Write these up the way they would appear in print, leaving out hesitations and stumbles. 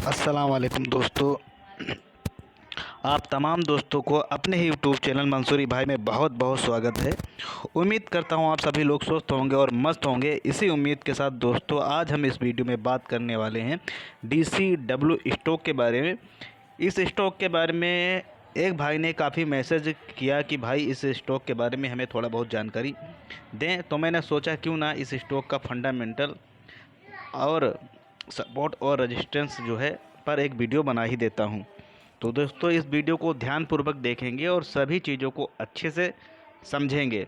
अस्सलाम वालेकुम दोस्तों। आप तमाम दोस्तों को अपने ही यूट्यूब चैनल मंसूरी भाई में बहुत बहुत स्वागत है। उम्मीद करता हूं आप सभी लोग स्वस्थ होंगे और मस्त होंगे। इसी उम्मीद के साथ दोस्तों आज हम इस वीडियो में बात करने वाले हैं DCW स्टॉक के बारे में। इस स्टॉक के बारे में एक भाई ने काफ़ी मैसेज किया कि भाई इस स्टॉक के बारे में हमें थोड़ा बहुत जानकारी दें, तो मैंने सोचा क्यों ना इस स्टॉक का फंडामेंटल और सपोर्ट और रेजिस्टेंस जो है पर एक वीडियो बना ही देता हूं। तो दोस्तों इस वीडियो को ध्यानपूर्वक देखेंगे और सभी चीज़ों को अच्छे से समझेंगे।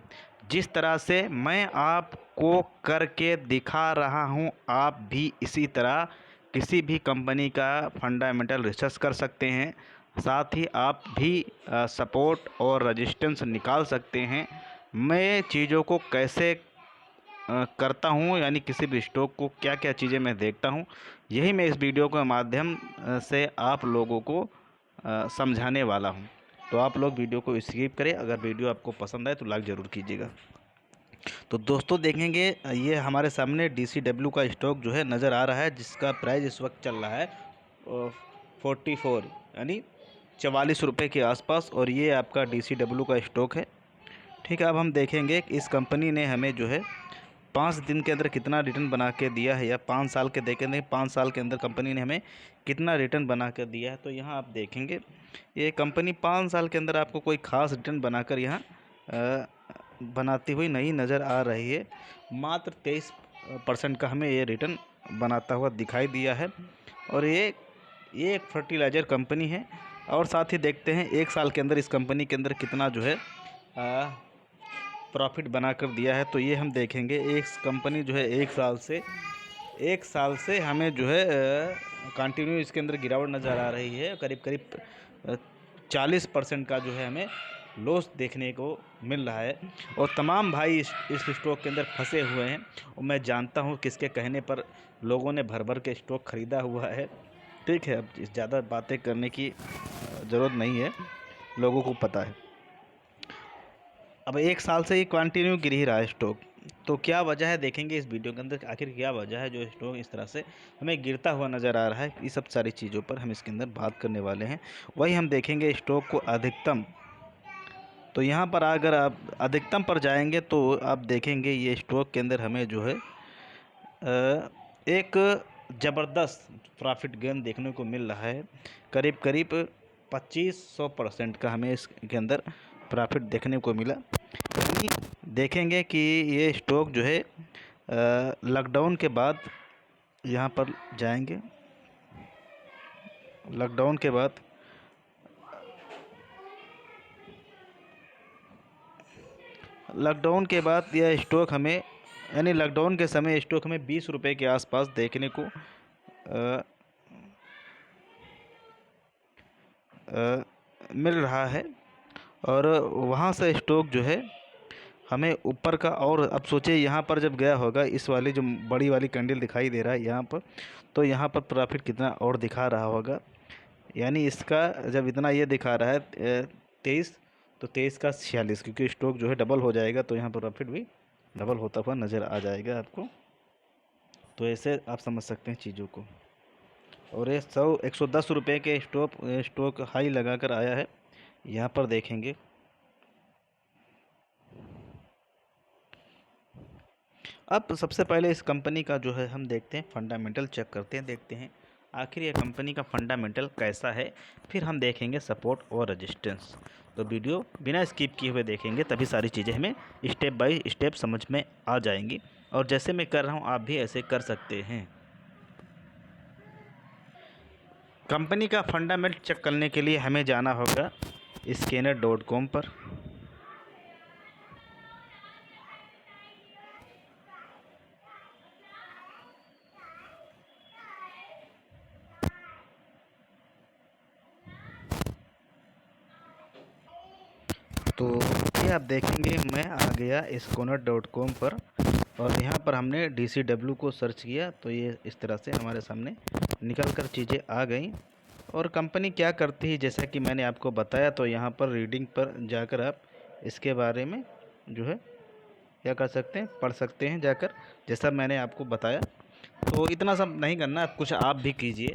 जिस तरह से मैं आपको करके दिखा रहा हूं, आप भी इसी तरह किसी भी कंपनी का फंडामेंटल रिसर्च कर सकते हैं। साथ ही आप भी सपोर्ट और रेजिस्टेंस निकाल सकते हैं। मैं चीज़ों को कैसे करता हूँ, यानी किसी भी स्टॉक को क्या क्या चीज़ें मैं देखता हूँ, यही मैं इस वीडियो के माध्यम से आप लोगों को समझाने वाला हूँ। तो आप लोग वीडियो को स्किप करें। अगर वीडियो आपको पसंद आए तो लाइक ज़रूर कीजिएगा। तो दोस्तों देखेंगे ये हमारे सामने DCW का स्टॉक जो है नज़र आ रहा है, जिसका प्राइस इस वक्त चल रहा है 44 यानी 44 रुपये के आसपास। और ये आपका DCW का स्टॉक है। ठीक है, अब हम देखेंगे कि इस कंपनी ने हमें जो है 5 दिन के अंदर कितना रिटर्न बना के दिया है, या 5 साल के देखेंगे 5 साल के अंदर कंपनी ने हमें कितना रिटर्न बना कर दिया है। तो यहाँ आप देखेंगे ये कंपनी 5 साल के अंदर आपको कोई ख़ास रिटर्न बनाकर यहाँ बनाती हुई नहीं नज़र आ रही है। मात्र 23% का हमें ये रिटर्न बनाता हुआ दिखाई दिया है। और ये एक फर्टिलाइज़र कंपनी है। और साथ ही देखते हैं 1 साल के अंदर इस कंपनी के अंदर कितना जो है प्रॉफिट बना कर दिया है। तो ये हम देखेंगे एक कंपनी जो है एक साल से हमें जो है कंटिन्यू इसके अंदर गिरावट नज़र आ रही है। करीब करीब 40% का जो है हमें लॉस देखने को मिल रहा है। और तमाम भाई इस स्टॉक के अंदर फंसे हुए हैं। और मैं जानता हूँ किसके कहने पर लोगों ने भर भर के स्टॉक ख़रीदा हुआ है। ठीक है, अब ज़्यादा बातें करने की ज़रूरत नहीं है, लोगों को पता है। अब 1 साल से ही कंटिन्यू गिर ही रहा है स्टॉक। तो क्या वजह है देखेंगे इस वीडियो के अंदर, आखिर क्या वजह है जो स्टॉक इस तरह से हमें गिरता हुआ नज़र आ रहा है। ये सब सारी चीज़ों पर हम इसके अंदर बात करने वाले हैं। वही हम देखेंगे स्टॉक को अधिकतम। तो यहाँ पर अगर आप अधिकतम पर जाएंगे तो आप देखेंगे ये स्टॉक के अंदर हमें जो है एक ज़बरदस्त प्रॉफिट गेन देखने को मिल रहा है। करीब करीब 2500% का हमें इसके अंदर प्रॉफिट देखने को मिला। यानी देखेंगे कि ये स्टॉक जो है लॉकडाउन के बाद यहाँ पर जाएंगे। लॉकडाउन के बाद यह स्टॉक हमें, यानी लॉकडाउन के समय स्टॉक हमें 20 रुपये के आसपास देखने को मिल रहा है। और वहाँ से स्टॉक जो है हमें ऊपर का, और अब सोचिए यहाँ पर जब गया होगा, इस वाली जो बड़ी वाली कैंडल दिखाई दे रहा है यहाँ पर, तो यहाँ पर प्रॉफिट कितना और दिखा रहा होगा। यानी इसका जब इतना ये दिखा रहा है 23, तो 23 का 46, क्योंकि स्टॉक जो है डबल हो जाएगा, तो यहाँ पर प्रॉफिट भी डबल होता हुआ नज़र आ जाएगा आपको। तो ऐसे आप समझ सकते हैं चीज़ों को। और ये 110 रुपये के स्टॉक हाई लगाकर आया है। यहाँ पर देखेंगे अब सबसे पहले इस कंपनी का जो है हम देखते हैं फंडामेंटल चेक करते हैं, देखते हैं आखिर ये कंपनी का फंडामेंटल कैसा है। फिर हम देखेंगे सपोर्ट और रेजिस्टेंस। तो वीडियो बिना स्किप किए हुए देखेंगे, तभी सारी चीज़ें हमें स्टेप बाय स्टेप समझ में आ जाएंगी। और जैसे मैं कर रहा हूँ आप भी ऐसे कर सकते हैं। कंपनी का फंडामेंटल चेक करने के लिए हमें जाना होगा scanner.com पर। तो ये आप देखेंगे मैं आ गया scanner.com पर, और यहाँ पर हमने DCW को सर्च किया, तो ये इस तरह से हमारे सामने निकल कर चीज़ें आ गई। और कंपनी क्या करती है जैसा कि मैंने आपको बताया, तो यहाँ पर रीडिंग पर जाकर आप इसके बारे में जो है क्या कर सकते हैं, पढ़ सकते हैं जाकर, जैसा मैंने आपको बताया। तो इतना सब नहीं करना, कुछ आप भी कीजिए।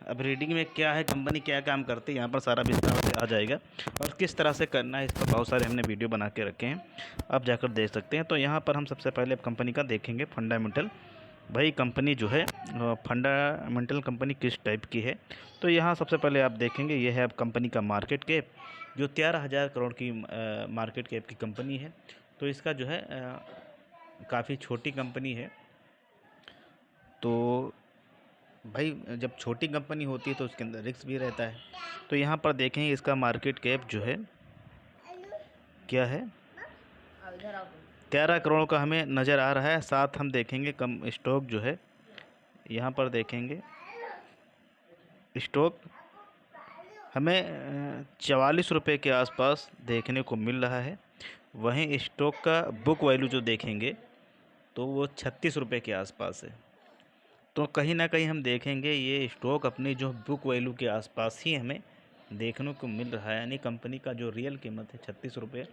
अब रीडिंग में क्या है, कंपनी क्या काम करती है, यहाँ पर सारा विस्तार से आ जाएगा और किस तरह से करना है इस पर बहुत सारे हमने वीडियो बना के रखे हैं, आप जाकर देख सकते हैं। तो यहाँ पर हम सबसे पहले कंपनी का देखेंगे फंडामेंटल। भाई कंपनी जो है फंडामेंटल कंपनी किस टाइप की है, तो यहाँ सबसे पहले आप देखेंगे ये है अब कंपनी का मार्केट कैप, जो 13,000 करोड़ की मार्केट कैप की कंपनी है। तो इसका जो है काफ़ी छोटी कंपनी है। तो भाई जब छोटी कंपनी होती है तो उसके अंदर रिस्क भी रहता है। तो यहाँ पर देखेंगे इसका मार्केट कैप जो है क्या है, 13 करोड़ का हमें नज़र आ रहा है। साथ हम देखेंगे कम स्टॉक जो है, यहाँ पर देखेंगे स्टॉक हमें 44 रुपये के आसपास देखने को मिल रहा है। वहीं स्टॉक का बुक वैल्यू जो देखेंगे तो वो 36 रुपये के आसपास है। तो कहीं ना कहीं हम देखेंगे ये स्टॉक अपनी जो बुक वैल्यू के आसपास ही हमें देखने को मिल रहा है, यानी कंपनी का जो रियल कीमत है 36 रुपये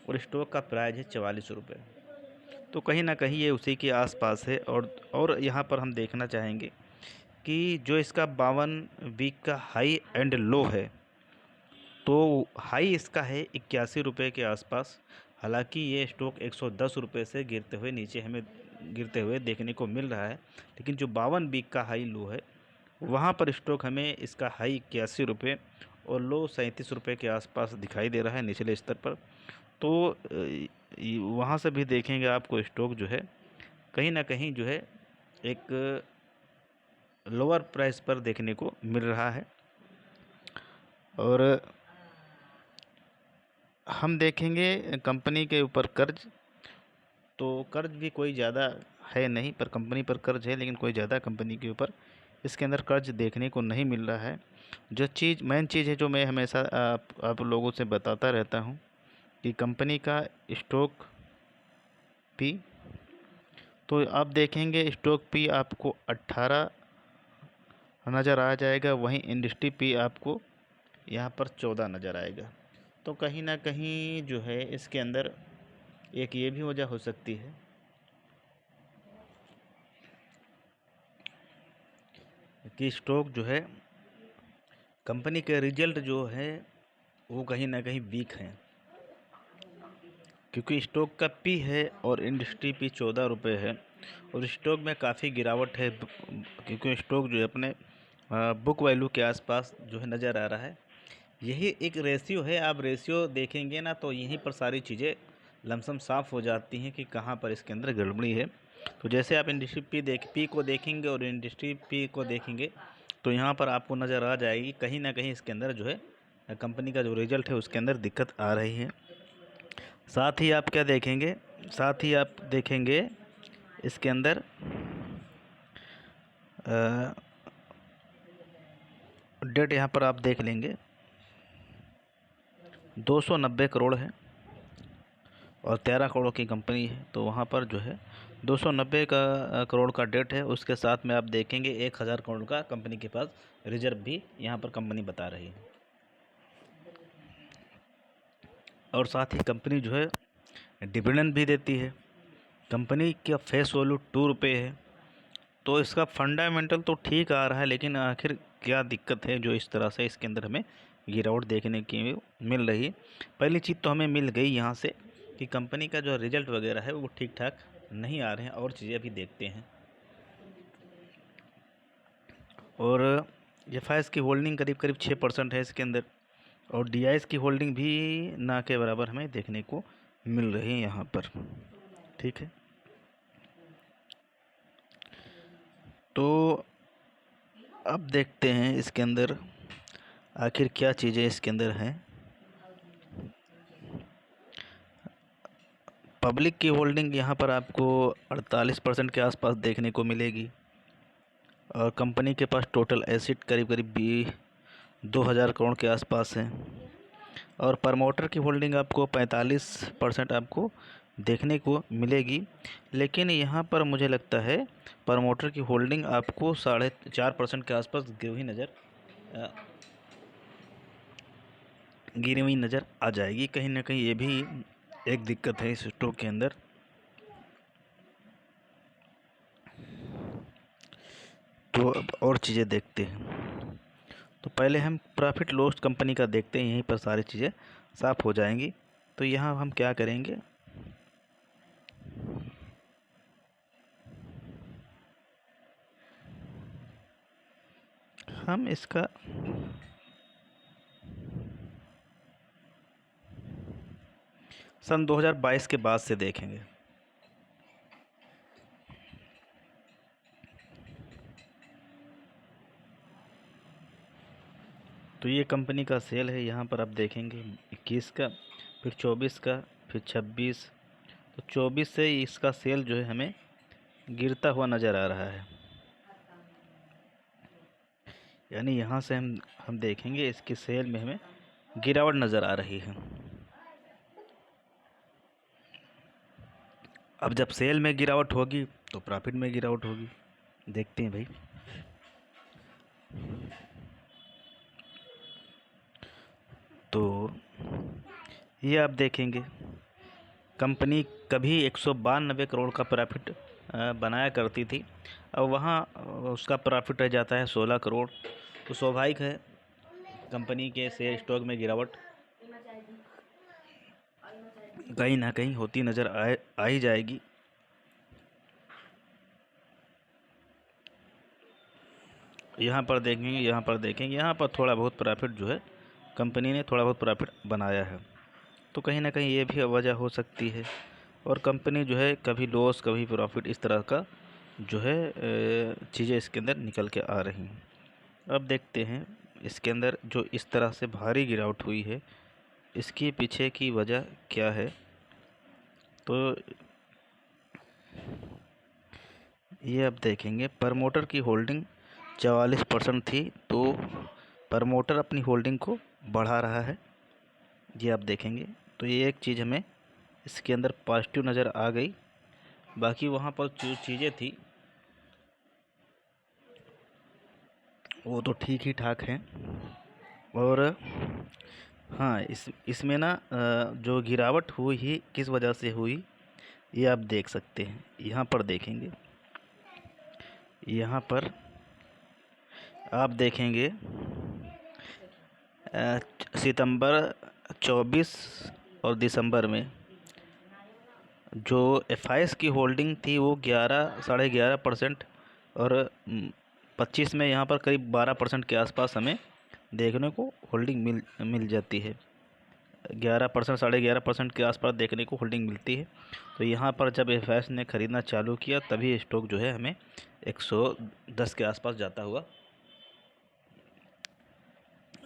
और स्टॉक का प्राइस है 44 रुपये। तो कहीं ना कहीं ये उसी के आसपास है। और यहाँ पर हम देखना चाहेंगे कि जो इसका 52 वीक का हाई एंड लो है, तो हाई इसका है 81 रुपये के आसपास। हालांकि ये स्टॉक 110 रुपये से गिरते हुए नीचे हमें गिरते हुए देखने को मिल रहा है, लेकिन जो 52 वीक का हाई लो है वहाँ पर स्टॉक हमें इसका हाई 81 रुपये और लो 37 रुपये के आसपास दिखाई दे रहा है निचले स्तर पर। तो वहाँ से भी देखेंगे आपको स्टॉक जो है कहीं ना कहीं जो है एक लोअर प्राइस पर देखने को मिल रहा है। और हम देखेंगे कंपनी के ऊपर कर्ज, तो कर्ज भी कोई ज़्यादा है नहीं, पर कंपनी पर कर्ज है लेकिन कोई ज़्यादा कंपनी के ऊपर इसके अंदर कर्ज देखने को नहीं मिल रहा है। जो चीज़ मेन चीज़ है जो मैं हमेशा आप लोगों से बताता रहता हूँ कि कंपनी का स्टॉक पी, तो आप देखेंगे स्टॉक पी आपको 18 नज़र आ जाएगा, वहीं इंडस्ट्री पी आपको यहाँ पर 14 नज़र आएगा। तो कहीं ना कहीं जो है इसके अंदर एक ये भी वजह हो सकती है कि स्टॉक जो है कंपनी के रिजल्ट जो है वो कहीं ना कहीं वीक हैं, क्योंकि स्टॉक का पी है और इंडस्ट्री पी 14 रुपये है और स्टॉक में काफ़ी गिरावट है, क्योंकि स्टॉक जो है अपने बुक वैल्यू के आसपास जो है नज़र आ रहा है। यही एक रेशियो है, आप रेशियो देखेंगे ना तो यहीं पर सारी चीज़ें लमसम साफ़ हो जाती हैं कि कहाँ पर इसके अंदर गड़बड़ी है। तो जैसे आप इंडस्ट्री पी को देखेंगे और इंडस्ट्री पी को देखेंगे तो यहाँ पर आपको नज़र आ जाएगी कहीं ना कहीं इसके अंदर जो है कंपनी का जो रिज़ल्ट है उसके अंदर दिक्कत आ रही है। साथ ही आप क्या देखेंगे, साथ ही आप देखेंगे इसके अंदर डेट यहाँ पर आप देख लेंगे 290 करोड़ है और 13 करोड़ की कंपनी है। तो वहाँ पर जो है 290 करोड़ का डेट है, उसके साथ में आप देखेंगे 1000 करोड़ का कंपनी के पास रिजर्व भी यहाँ पर कंपनी बता रही है। और साथ ही कंपनी जो है डिविडेंड भी देती है। कंपनी का फेस वैल्यू 2 रुपये है। तो इसका फंडामेंटल तो ठीक आ रहा है, लेकिन आखिर क्या दिक्कत है जो इस तरह से इसके अंदर हमें गिरावट देखने की मिल रही है। पहली चीज़ तो हमें मिल गई यहाँ से कि कंपनी का जो रिज़ल्ट वगैरह है वो ठीक ठाक नहीं आ रहे हैं, और चीज़ें भी देखते हैं। और एफ की होल्डिंग करीब करीब 6% है इसके अंदर, और डी की होल्डिंग भी ना के बराबर हमें देखने को मिल रही है यहाँ पर। ठीक है, तो अब देखते हैं इसके अंदर आखिर क्या चीज़ें इसके अंदर हैं। पब्लिक की होल्डिंग यहाँ पर आपको 48% के आसपास देखने को मिलेगी, और कंपनी के पास टोटल एसेट करीब करीब 2000 करोड़ के आसपास है, और प्रमोटर की होल्डिंग आपको 45% आपको देखने को मिलेगी। लेकिन यहाँ पर मुझे लगता है प्रमोटर की होल्डिंग आपको 4.5% के आसपास गिरी हुई नज़र आ जाएगी। कहीं ना कहीं ये भी एक दिक्कत है इस स्टॉक के अंदर। तो अब और चीज़ें देखते हैं। तो पहले हम प्रॉफिट लॉस कंपनी का देखते हैं, यहीं पर सारी चीज़ें साफ हो जाएंगी। तो यहाँ हम क्या करेंगे, हम इसका सन 2022 के बाद से देखेंगे। तो ये कंपनी का सेल है, यहाँ पर आप देखेंगे 21 का, फिर 24 का, फिर 26। तो 24 से इसका सेल जो है हमें गिरता हुआ नज़र आ रहा है। यानी यहाँ से हम देखेंगे इसकी सेल में हमें गिरावट नज़र आ रही है। अब जब सेल में गिरावट होगी तो प्रॉफिट में गिरावट होगी। देखते हैं भाई। तो ये आप देखेंगे कंपनी कभी 192 करोड़ का प्रॉफिट बनाया करती थी, अब वहाँ उसका प्रॉफिट रह जाता है 16 करोड़। तो स्वाभाविक है कंपनी के शेयर स्टॉक में गिरावट कहीं ना कहीं होती नज़र आ ही जाएगी। यहाँ पर देखेंगे यहाँ पर थोड़ा बहुत प्रॉफिट जो है कंपनी ने थोड़ा बहुत प्रॉफिट बनाया है। तो कहीं ना कहीं ये भी वजह हो सकती है। और कंपनी जो है कभी लॉस कभी प्रॉफिट इस तरह का जो है चीज़ें इसके अंदर निकल के आ रही हैं। अब देखते हैं इसके अंदर जो इस तरह से भारी गिरावट हुई है इसके पीछे की वजह क्या है। तो ये अब देखेंगे प्रमोटर की होल्डिंग 44% थी, तो प्रमोटर अपनी होल्डिंग को बढ़ा रहा है, ये आप देखेंगे। तो ये एक चीज़ हमें इसके अंदर पॉजिटिव नज़र आ गई। बाकी वहाँ पर जो चीज़ें थी वो तो ठीक ही ठाक हैं। और हाँ, इसमें ना जो गिरावट हुई ही किस वजह से हुई ये आप देख सकते हैं। यहाँ पर देखेंगे, यहाँ पर आप देखेंगे सितंबर 24 और दिसंबर में जो FIS की होल्डिंग थी वो 11 साढ़े 11% और 25 में यहाँ पर करीब 12% के आसपास हमें देखने को होल्डिंग मिल जाती है। 11% साढ़े 11% के आसपास देखने को होल्डिंग मिलती है। तो यहाँ पर जब FIS ने ख़रीदना चालू किया तभी स्टॉक जो है हमें 110 के आसपास जाता हुआ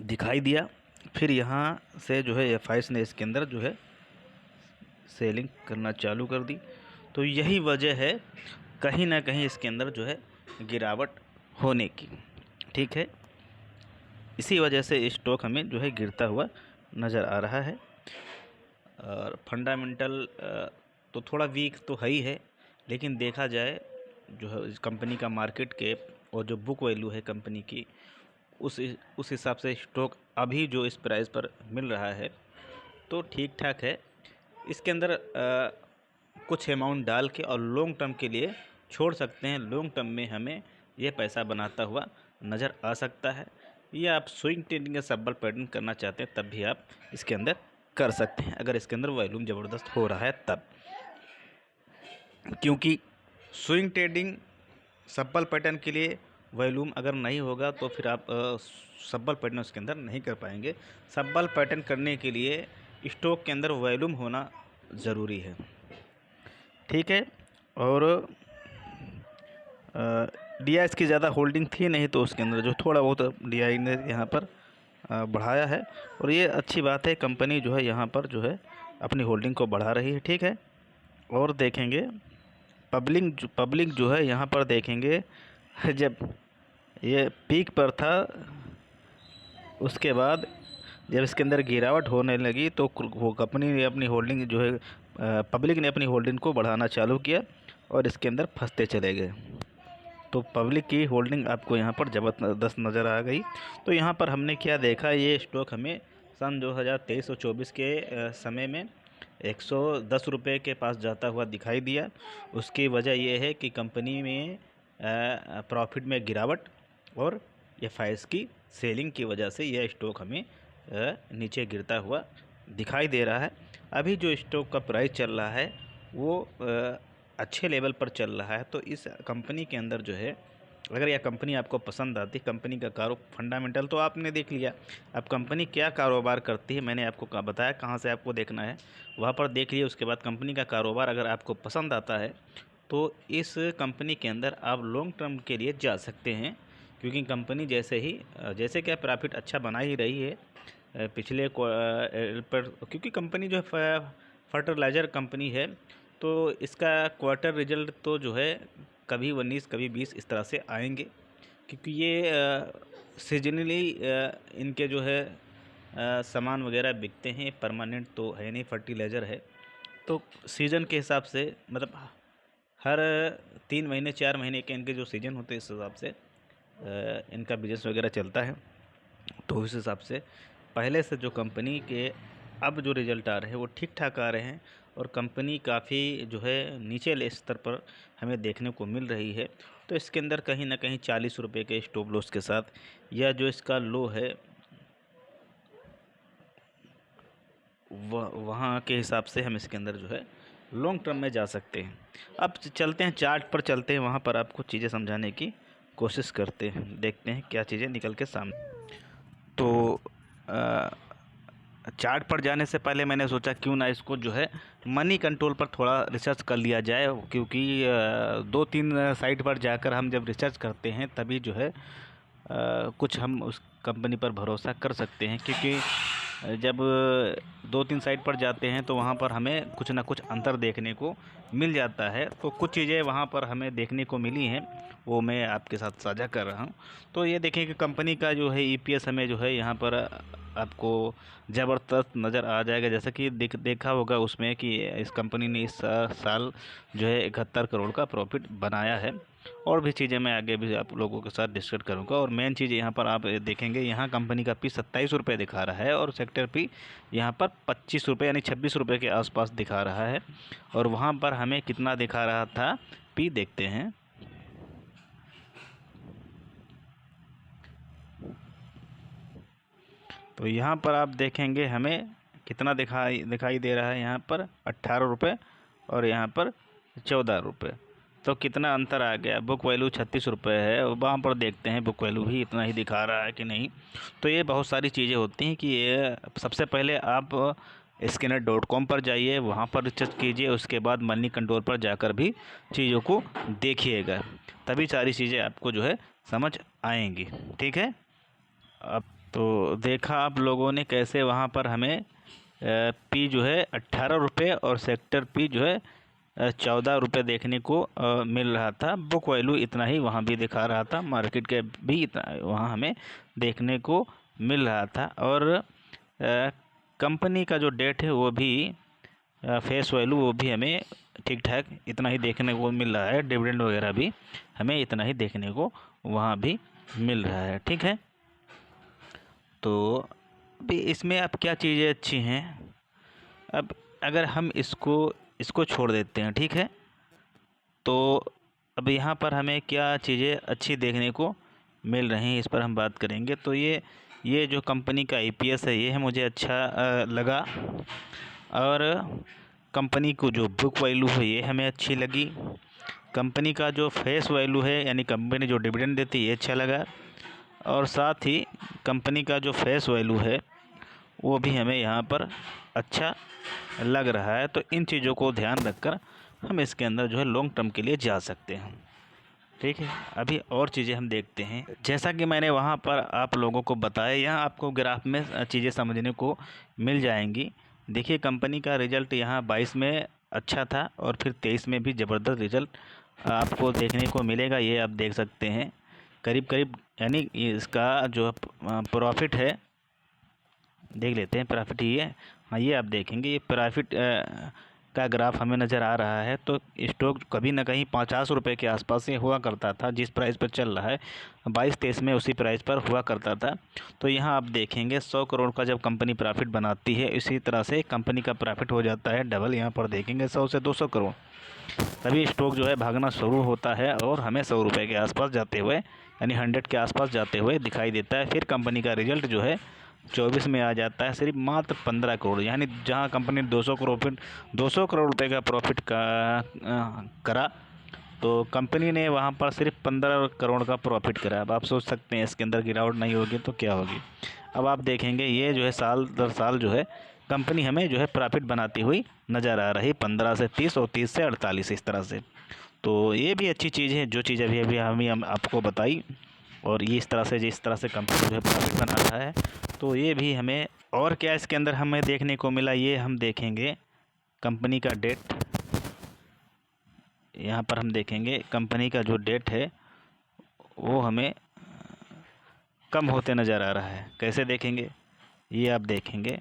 दिखाई दिया। फिर यहाँ से जो है FIS ने इसके अंदर जो है सेलिंग करना चालू कर दी। तो यही वजह है कहीं ना कहीं इसके अंदर जो है गिरावट होने की, ठीक है। इसी वजह से स्टॉक हमें जो है गिरता हुआ नज़र आ रहा है। और फंडामेंटल तो थोड़ा वीक तो है ही है, लेकिन देखा जाए जो है कंपनी का मार्केट कैप और जो बुक वैल्यू है कंपनी की उस हिसाब से स्टॉक अभी जो इस प्राइस पर मिल रहा है तो ठीक ठाक है। इसके अंदर कुछ अमाउंट डाल के और लॉन्ग टर्म के लिए छोड़ सकते हैं। लॉन्ग टर्म में हमें यह पैसा बनाता हुआ नज़र आ सकता है। या आप स्विंग ट्रेडिंग या सब्बल पैटर्न करना चाहते हैं तब भी आप इसके अंदर कर सकते हैं, अगर इसके अंदर वॉल्यूम ज़बरदस्त हो रहा है तब। क्योंकि स्विंग ट्रेडिंग सब्बल पैटर्न के लिए वॉल्यूम अगर नहीं होगा तो फिर आप सब्बल पैटर्न उसके अंदर नहीं कर पाएंगे। सब्बल पैटर्न करने के लिए स्टॉक के अंदर वॉल्यूम होना ज़रूरी है, ठीक है। और DI की ज़्यादा होल्डिंग थी नहीं, तो उसके अंदर जो थोड़ा बहुत DI ने यहाँ पर बढ़ाया है। और ये अच्छी बात है, कंपनी जो है यहाँ पर जो है अपनी होल्डिंग को बढ़ा रही है, ठीक है। और देखेंगे पब्लिक जो है यहाँ पर देखेंगे जब ये पीक पर था उसके बाद जब इसके अंदर गिरावट होने लगी तो वो कंपनी ने अपनी होल्डिंग जो है पब्लिक ने अपनी होल्डिंग को बढ़ाना चालू किया और इसके अंदर फंसते चले गए। तो पब्लिक की होल्डिंग आपको यहाँ पर ज़बरदस्त नज़र आ गई। तो यहाँ पर हमने क्या देखा, ये स्टॉक हमें सन 2023 और 24 के समय में 110 रुपये के पास जाता हुआ दिखाई दिया। उसकी वजह यह है कि कंपनी में प्रॉफिट में गिरावट और एफआईएस की सेलिंग की वजह से यह स्टॉक हमें नीचे गिरता हुआ दिखाई दे रहा है। अभी जो स्टॉक का प्राइस चल रहा है वो अच्छे लेवल पर चल रहा है। तो इस कंपनी के अंदर जो है, अगर यह कंपनी आपको पसंद आती, कंपनी का फंडामेंटल तो आपने देख लिया। अब कंपनी क्या कारोबार करती है मैंने आपको बताया, कहाँ से आपको देखना है वहाँ पर देख लिए। उसके बाद कंपनी का कारोबार अगर आपको पसंद आता है तो इस कंपनी के अंदर आप लॉन्ग टर्म के लिए जा सकते हैं, क्योंकि कंपनी जैसे क्या प्रॉफिट अच्छा बना ही रही है पिछले पर, क्योंकि कंपनी जो है फर्टिलाइज़र कंपनी है, तो इसका क्वार्टर रिजल्ट तो जो है कभी 19 कभी 20 इस तरह से आएंगे, क्योंकि ये सीजनली इनके जो है सामान वगैरह बिकते हैं, परमानेंट तो है नहीं, फर्टिलाइज़र है। तो सीज़न के हिसाब से, मतलब हर 3 महीने 4 महीने के इनके जो सीज़न होते हैं इस हिसाब से इनका बिजनेस वगैरह चलता है। तो उस हिसाब से पहले से जो कंपनी के अब जो रिज़ल्ट आ रहे हैं वो ठीक ठाक आ रहे हैं, और कंपनी काफ़ी जो है नीचे स्तर पर हमें देखने को मिल रही है। तो इसके अंदर कहीं ना कहीं 40 रुपये के स्टॉप लॉस के साथ, या जो इसका लो है वहाँ के हिसाब से हम इसके अंदर जो है लॉन्ग टर्म में जा सकते हैं। अब चलते हैं चार्ट पर, चलते हैं वहाँ पर आपको चीज़ें समझाने की कोशिश करते हैं, देखते हैं क्या चीज़ें निकल के सामने। तो चार्ट पर जाने से पहले मैंने सोचा क्यों ना इसको जो है मनी कंट्रोल पर थोड़ा रिसर्च कर लिया जाए, क्योंकि 2-3 साइट पर जाकर हम जब रिसर्च करते हैं तभी जो है कुछ हम उस कंपनी पर भरोसा कर सकते हैं। क्योंकि जब 2-3 साइट पर जाते हैं तो वहाँ पर हमें कुछ ना कुछ अंतर देखने को मिल जाता है। तो कुछ चीज़ें वहाँ पर हमें देखने को मिली हैं, वो मैं आपके साथ साझा कर रहा हूँ। तो ये देखें कि कंपनी का जो है ईपीएस हमें जो है यहाँ पर आपको ज़बरदस्त नज़र आ जाएगा। जैसा कि देखा होगा उसमें कि इस कंपनी ने इस साल जो है 71 करोड़ का प्रॉफिट बनाया है। और भी चीज़ें मैं आगे भी आप लोगों के साथ डिस्कस करूंगा। और मेन चीज़ यहाँ पर आप देखेंगे, यहाँ कंपनी का पी 27 रुपये दिखा रहा है, और सेक्टर पी यहाँ पर 25 रुपये यानी 26 रुपये के आसपास दिखा रहा है। और वहाँ पर हमें कितना दिखा रहा था पी, देखते हैं। तो यहाँ पर आप देखेंगे हमें कितना दिखाई दे रहा है, यहाँ पर 18 रुपये और यहाँ पर 14 रुपये। तो कितना अंतर आ गया। बुक वैल्यू 36 रुपये है, वहाँ पर देखते हैं बुक वैल्यू भी इतना ही दिखा रहा है कि नहीं। तो ये बहुत सारी चीज़ें होती हैं कि ये सबसे पहले आप स्कैनर.com पर जाइए, वहाँ पर रिसर्च कीजिए, उसके बाद मनी कंट्रोल पर जाकर भी चीज़ों को देखिएगा, तभी सारी चीज़ें आपको जो है समझ आएंगी। ठीक है। अब तो देखा आप लोगों ने कैसे वहाँ पर हमें पी जो है 18 रुपये और सेक्टर पी जो है 14 रुपये देखने को मिल रहा था। बुक वैल्यू इतना ही वहाँ भी दिखा रहा था, मार्केट के भी इतना वहाँ हमें देखने को मिल रहा था। और कंपनी का जो डेट है वो भी फेस वैल्यू वो भी हमें ठीक ठाक इतना ही देखने को मिल रहा है। डिविडेंड वगैरह भी हमें इतना ही देखने को वहाँ भी मिल रहा है। ठीक है। तो अभी इसमें अब क्या चीज़ें अच्छी हैं, अब अगर हम इसको छोड़ देते हैं, ठीक है, तो अब यहाँ पर हमें क्या चीज़ें अच्छी देखने को मिल रही हैं इस पर हम बात करेंगे। तो ये जो कंपनी का ईपीएस है ये है मुझे अच्छा लगा, और कंपनी को जो बुक वैल्यू है ये हमें अच्छी लगी। कंपनी का जो फेस वैल्यू है यानी कंपनी जो डिविडेंड देती है ये अच्छा लगा, और साथ ही कंपनी का जो फेस वैल्यू है वो भी हमें यहाँ पर अच्छा लग रहा है। तो इन चीज़ों को ध्यान रखकर हम इसके अंदर जो है लॉन्ग टर्म के लिए जा सकते हैं। ठीक है। अभी और चीज़ें हम देखते हैं, जैसा कि मैंने वहाँ पर आप लोगों को बताया, यहाँ आपको ग्राफ में चीज़ें समझने को मिल जाएंगी। देखिए कंपनी का रिज़ल्ट यहाँ 22 में अच्छा था, और फिर 23 में भी ज़बरदस्त रिज़ल्ट आपको देखने को मिलेगा। ये आप देख सकते हैं करीब करीब, यानी इसका जो प्रॉफिट है, देख लेते हैं प्रॉफिट ही है। हाँ, ये आप देखेंगे ये प्रॉफिट का ग्राफ हमें नज़र आ रहा है, तो स्टॉक कभी ना कहीं 50 रुपये के आसपास ही हुआ करता था। जिस प्राइस पर चल रहा है 22-23 में उसी प्राइस पर हुआ करता था। तो यहाँ आप देखेंगे 100 करोड़ का जब कंपनी प्रॉफिट बनाती है, इसी तरह से कंपनी का प्रॉफिट हो जाता है डबल। यहाँ पर देखेंगे 100 से 200 करोड़, तभी स्टॉक जो है भागना शुरू होता है और हमें 100 रुपये के आसपास जाते हुए, यानी 100 के आसपास जाते हुए दिखाई देता है। फिर कंपनी का रिजल्ट जो है 24 में आ जाता है सिर्फ मात्र 15 करोड़, यानी जहां कंपनी 200 करोड़ रुपए का प्रॉफिट करा, तो कंपनी ने वहां पर सिर्फ 15 करोड़ का प्रॉफिट करा। अब आप सोच सकते हैं इसके अंदर गिरावट नहीं होगी तो क्या होगी। अब आप देखेंगे ये जो है साल दर साल जो है कंपनी हमें जो है प्रॉफिट बनाती हुई नज़र आ रही, 15 से 30 और 30 से 48 इस तरह से। तो ये भी अच्छी चीज़ है जो चीज़ अभी अभी हम आपको बताई, और ये इस तरह से जिस तरह से कंपनी जो है प्रॉफिट बना रहा है, तो ये भी हमें। और क्या इसके अंदर हमें देखने को मिला, ये हम देखेंगे कंपनी का डेट। यहाँ पर हम देखेंगे कंपनी का जो डेट है वो हमें कम होते नज़र आ रहा है। कैसे देखेंगे, ये आप देखेंगे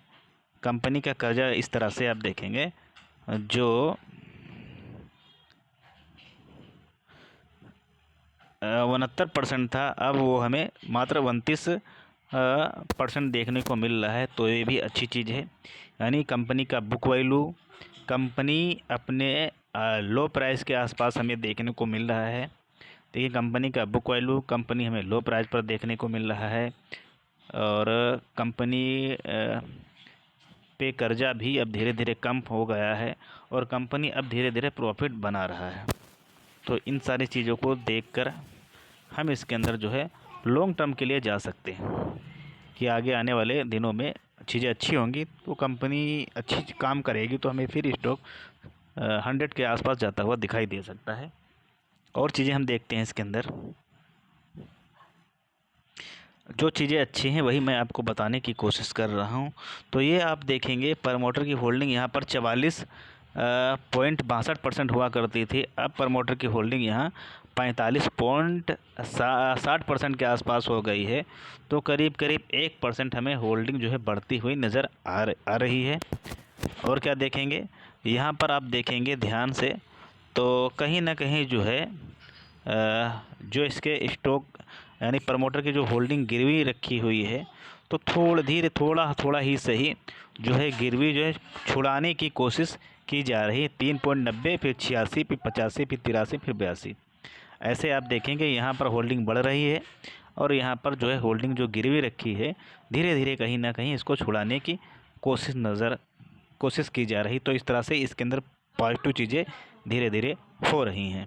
कंपनी का कर्जा इस तरह से आप देखेंगे, जो 69% था, अब वो हमें मात्र 29% देखने को मिल रहा है। तो ये भी अच्छी चीज़ है, यानी कंपनी का बुक वैल्यू, कंपनी अपने लो प्राइस के आसपास हमें देखने को मिल रहा है। देखिए कंपनी का बुक वैल्यू, कंपनी हमें लो प्राइस पर देखने को मिल रहा है, और कंपनी पे कर्जा भी अब धीरे धीरे कम हो गया है, और कंपनी अब धीरे धीरे प्रॉफिट बना रहा है। तो इन सारी चीज़ों को देखकर हम इसके अंदर जो है लॉन्ग टर्म के लिए जा सकते हैं कि आगे आने वाले दिनों में चीज़ें अच्छी होंगी तो कंपनी अच्छी काम करेगी, तो हमें फिर स्टॉक 100 के आसपास जाता हुआ दिखाई दे सकता है। और चीज़ें हम देखते हैं इसके अंदर, जो चीज़ें अच्छी हैं वही मैं आपको बताने की कोशिश कर रहा हूं। तो ये आप देखेंगे प्रमोटर की होल्डिंग यहाँ पर 44.62% हुआ करती थी, अब प्रमोटर की होल्डिंग यहाँ 45.60% के आसपास हो गई है। तो करीब करीब 1% हमें होल्डिंग जो है बढ़ती हुई नज़र आ रही है। और क्या देखेंगे, यहाँ पर आप देखेंगे ध्यान से, तो कहीं ना कहीं जो है जो इसके स्टॉक यानी प्रमोटर की जो होल्डिंग गिरवी रखी हुई है, तो थोड़ा ही सही जो है गिरवी जो है छुड़ाने की कोशिश की जा रही है। 3.90, फिर 86, फिर 85, फिर 83, फिर 82, ऐसे आप देखेंगे यहाँ पर होल्डिंग बढ़ रही है, और यहाँ पर जो है होल्डिंग जो गिरवी रखी है धीरे धीरे कहीं ना कहीं इसको छुड़ाने की कोशिश की जा रही। तो इस तरह से इसके अंदर पॉजिटिव चीज़ें धीरे धीरे हो रही हैं।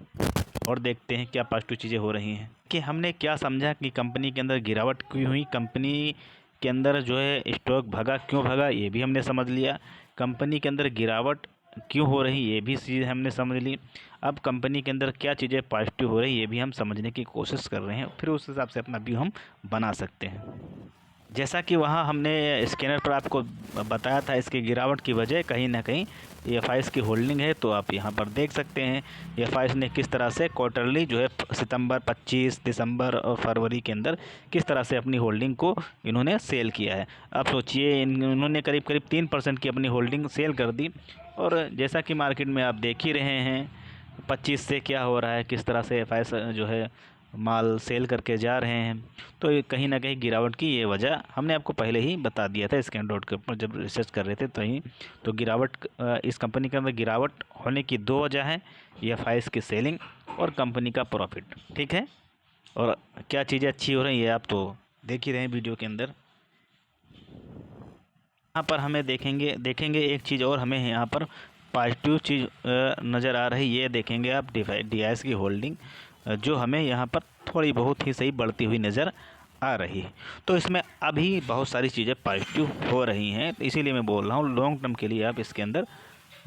और देखते हैं क्या पॉजिटिव चीज़ें हो रही हैं कि हमने क्या समझा कि कंपनी के अंदर गिरावट क्यों हुई, कंपनी के अंदर जो है स्टॉक क्यों भागा, ये भी हमने समझ लिया। कंपनी के अंदर गिरावट क्यों हो रही ये भी चीज़ हमने समझ ली। अब कंपनी के अंदर क्या चीज़ें पॉजिटिव हो रही ये भी हम समझने की कोशिश कर रहे हैं, फिर उस हिसाब से अपना व्यू हम बना सकते हैं। जैसा कि वहाँ हमने स्कैनर पर आपको बताया था, इसकी गिरावट की वजह कहीं ना कहीं एफ की होल्डिंग है। तो आप यहाँ पर देख सकते हैं एफ ने किस तरह से क्वार्टरली जो है सितंबर, 25, दिसंबर और फरवरी के अंदर किस तरह से अपनी होल्डिंग को इन्होंने सेल किया है। अब सोचिए इन्होंने करीब करीब 3% की अपनी होल्डिंग सेल कर दी, और जैसा कि मार्केट में आप देख ही रहे हैं 25 से क्या हो रहा है, किस तरह से एफ जो है माल सेल करके जा रहे हैं। तो ये कहीं ना कहीं गिरावट की ये वजह हमने आपको पहले ही बता दिया था स्कैन डॉट के ऊपर जब रिसर्च कर रहे थे। तो गिरावट, इस कंपनी के अंदर गिरावट होने की 2 वजह हैं, एफ की सेलिंग और कंपनी का प्रॉफिट, ठीक है। और क्या चीज़ें अच्छी हो रही है आप तो देख ही रहे हैं वीडियो के अंदर। यहाँ पर हमें देखेंगे एक चीज़ और हमें यहाँ पर पॉजिटिव चीज़ नज़र आ रही, ये देखेंगे आप DIS की होल्डिंग जो हमें यहाँ पर थोड़ी बहुत ही सही बढ़ती हुई नज़र आ रही है। तो इसमें अभी बहुत सारी चीज़ें पॉजिटिव हो रही हैं, तो इसीलिए मैं बोल रहा हूँ लॉन्ग टर्म के लिए आप इसके अंदर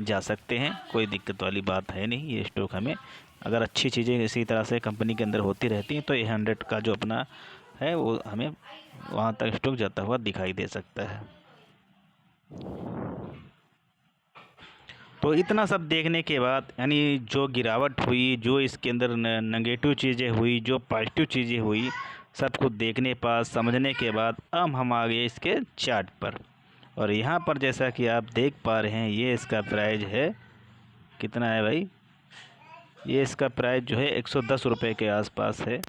जा सकते हैं, कोई दिक्कत वाली बात है नहीं। ये स्टॉक हमें अगर अच्छी चीज़ें इसी तरह से कंपनी के अंदर होती रहती हैं तो ये 100 का जो अपना है वो हमें वहाँ तक स्टॉक जाता हुआ दिखाई दे सकता है। तो इतना सब देखने के बाद, यानी जो गिरावट हुई, जो इसके अंदर नेगेटिव चीज़ें हुई, जो पॉजिटिव चीज़ें हुई, सब कुछ देखने पर समझने के बाद अब हम आ गए इसके चार्ट पर। और यहाँ पर जैसा कि आप देख पा रहे हैं ये इसका प्राइस है कितना है भाई, ये इसका प्राइस जो है 110 रुपये के आसपास है।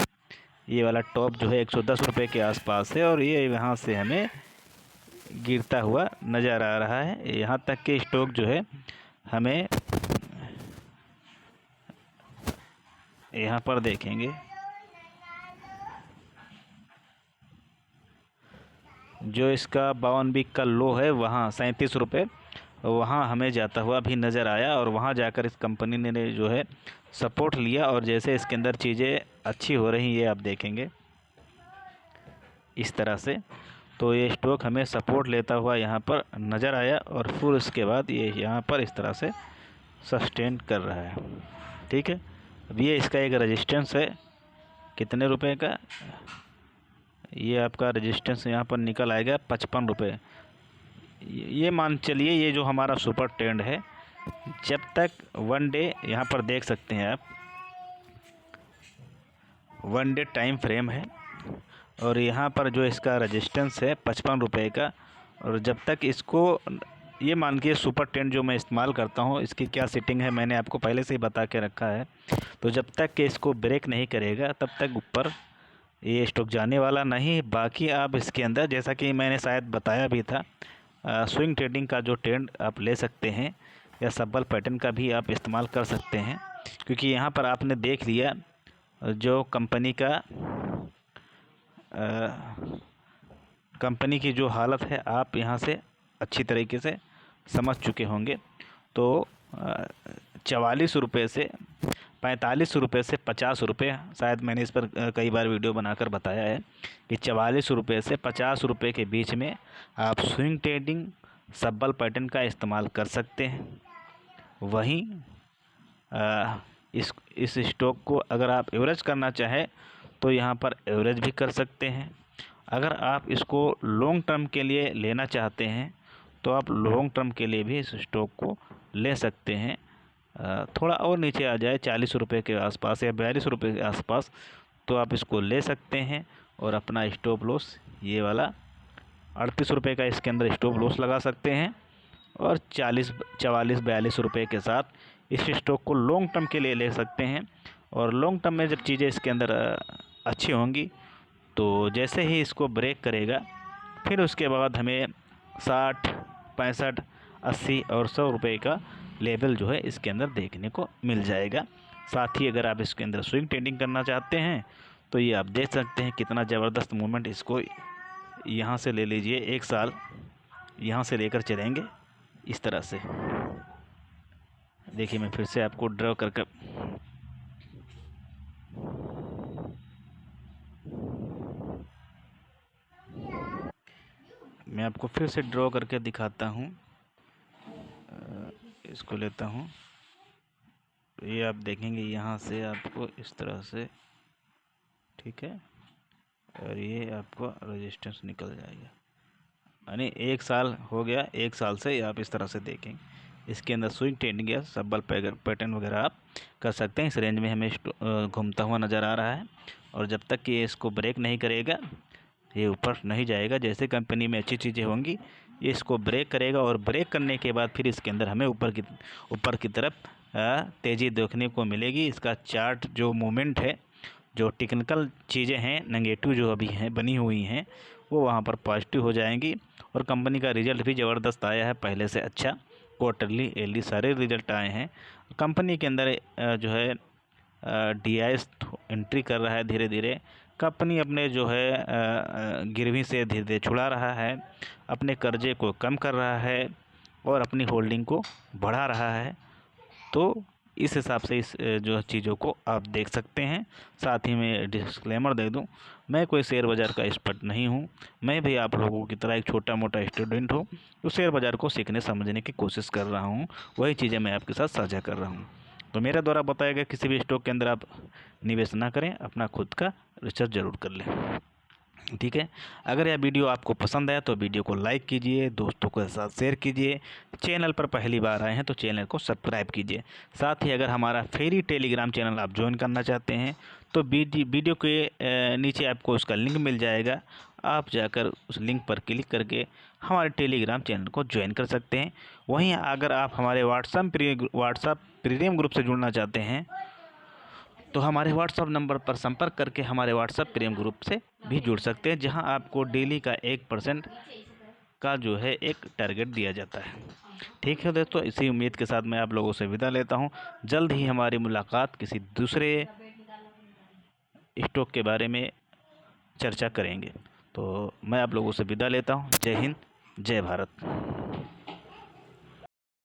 ये वाला टॉप जो है 110 रुपये के आसपास है और ये यहाँ से हमें गिरता हुआ नज़र आ रहा है। यहाँ तक के स्टॉक जो है हमें यहाँ पर देखेंगे, जो इसका 52 वीक का लो है वहाँ 37 रुपये, वहाँ हमें जाता हुआ भी नज़र आया और वहाँ जाकर इस कंपनी ने जो है सपोर्ट लिया। और जैसे इसके अंदर चीज़ें अच्छी हो रही ये आप देखेंगे इस तरह से, तो ये स्टॉक हमें सपोर्ट लेता हुआ यहाँ पर नज़र आया और फिर उसके बाद ये यहाँ पर इस तरह से सस्टेन कर रहा है। ठीक है, अब ये इसका एक रेजिस्टेंस है कितने रुपए का, ये आपका रेजिस्टेंस यहाँ पर निकल आएगा 55 रुपये। ये मान चलिए ये जो हमारा सुपर ट्रेंड है, जब तक वन डे यहाँ पर देख सकते हैं आप, वन डे टाइम फ्रेम है और यहाँ पर जो इसका रेजिस्टेंस है 55 रुपये का। और जब तक इसको ये मान के सुपर ट्रेंड जो मैं इस्तेमाल करता हूँ इसकी क्या सेटिंग है मैंने आपको पहले से ही बता के रखा है। तो जब तक कि इसको ब्रेक नहीं करेगा तब तक ऊपर ये स्टॉक जाने वाला नहीं। बाकी आप इसके अंदर जैसा कि मैंने शायद बताया भी था, स्विंग ट्रेडिंग का जो ट्रेंड आप ले सकते हैं या सब्बल पैटर्न का भी आप इस्तेमाल कर सकते हैं, क्योंकि यहाँ पर आपने देख लिया जो कंपनी की जो हालत है आप यहाँ से अच्छी तरीके से समझ चुके होंगे। तो 44 रुपये से 45 रुपये से 50 रुपये, शायद मैंने इस पर कई बार वीडियो बनाकर बताया है कि 44 रुपये से 50 रुपये के बीच में आप स्विंग ट्रेडिंग सब्बल पैटर्न का इस्तेमाल कर सकते हैं। वहीं इस स्टॉक को अगर आप एवरेज करना चाहें तो यहाँ पर एवरेज भी कर सकते हैं। अगर आप इसको लॉन्ग टर्म के लिए लेना चाहते हैं तो आप लॉन्ग टर्म के लिए भी इस स्टॉक को ले सकते हैं। थोड़ा और नीचे आ जाए 40 रुपये के आसपास या 42 रुपये के आसपास तो आप इसको ले सकते हैं और अपना स्टॉप लॉस ये वाला 38 रुपये का इसके अंदर स्टॉप लॉस लगा सकते हैं और 44 रुपये के साथ इस स्टॉक को लॉन्ग टर्म के लिए ले सकते हैं। और लॉन्ग टर्म में जब चीज़ें इसके अंदर अच्छी होंगी तो जैसे ही इसको ब्रेक करेगा फिर उसके बाद हमें 60, 65, 80 और 100 रुपये का लेवल जो है इसके अंदर देखने को मिल जाएगा। साथ ही अगर आप इसके अंदर स्विंग ट्रेडिंग करना चाहते हैं तो ये आप देख सकते हैं कितना ज़बरदस्त मूवमेंट, इसको यहाँ से ले लीजिए, एक साल यहाँ से लेकर चलेंगे इस तरह से। देखिए मैं फिर से आपको ड्रॉ करके मैं आपको फिर से ड्रॉ करके दिखाता हूँ। इसको लेता हूँ, ये आप देखेंगे यहाँ से आपको इस तरह से, ठीक है, और ये आपको रेजिस्टेंस निकल जाएगा, यानी एक साल हो गया। एक साल से आप इस तरह से देखेंगे इसके अंदर स्विंग ट्रेडिंग या सब्बल पैटर्न वगैरह आप कर सकते हैं। इस रेंज में हमें घूमता हुआ नज़र आ रहा है और जब तक कि ये इसको ब्रेक नहीं करेगा ये ऊपर नहीं जाएगा। जैसे कंपनी में अच्छी चीज़ें होंगी ये इसको ब्रेक करेगा और ब्रेक करने के बाद फिर इसके अंदर हमें ऊपर की तरफ तेज़ी देखने को मिलेगी। इसका चार्ट जो मूवमेंट है, जो टेक्निकल चीज़ें हैं नेगेटिव जो अभी हैं बनी हुई हैं वो वहाँ पर पॉजिटिव हो जाएंगी। और कंपनी का रिज़ल्ट भी ज़बरदस्त आया है पहले से, अच्छा क्वार्टरली ईयरली सारे रिज़ल्ट आए हैं। कंपनी के अंदर जो है DIS एंट्री कर रहा है धीरे धीरे। कंपनी अपने जो है गिरवी से धीरे धीरे छुड़ा रहा है, अपने कर्जे को कम कर रहा है और अपनी होल्डिंग को बढ़ा रहा है। तो इस हिसाब से इस जो चीज़ों को आप देख सकते हैं। साथ ही मैं डिस्क्लेमर दे दूं, मैं कोई शेयर बाज़ार का एक्सपर्ट नहीं हूं, मैं भी आप लोगों की तरह एक छोटा मोटा स्टूडेंट हूं जो शेयर बाज़ार को सीखने समझने की कोशिश कर रहा हूं। वही चीज़ें मैं आपके साथ साझा कर रहा हूं। तो मेरे द्वारा बताया गया किसी भी स्टॉक के अंदर आप निवेश ना करें, अपना खुद का रिसर्च ज़रूर कर लें, ठीक है। अगर यह वीडियो आपको पसंद आया तो वीडियो को लाइक कीजिए, दोस्तों के साथ शेयर कीजिए, चैनल पर पहली बार आए हैं तो चैनल को सब्सक्राइब कीजिए। साथ ही अगर हमारा फ्री टेलीग्राम चैनल आप ज्वाइन करना चाहते हैं तो वीडियो के नीचे आपको उसका लिंक मिल जाएगा, आप जाकर उस लिंक पर क्लिक करके हमारे टेलीग्राम चैनल को ज्वाइन कर सकते हैं। वहीं अगर आप हमारे व्हाट्सएप प्रीमियम ग्रुप से जुड़ना चाहते हैं तो हमारे व्हाट्सएप नंबर पर संपर्क करके हमारे व्हाट्सएप प्रीमियम ग्रुप से भी जुड़ सकते हैं, जहां आपको डेली का 1% का जो है एक टारगेट दिया जाता है। ठीक है दोस्तों, इसी उम्मीद के साथ मैं आप लोगों से विदा लेता हूं। जल्द ही हमारी मुलाकात किसी दूसरे स्टॉक के बारे में चर्चा करेंगे। तो मैं आप लोगों से विदा लेता हूं। जय हिंद, जय भारत।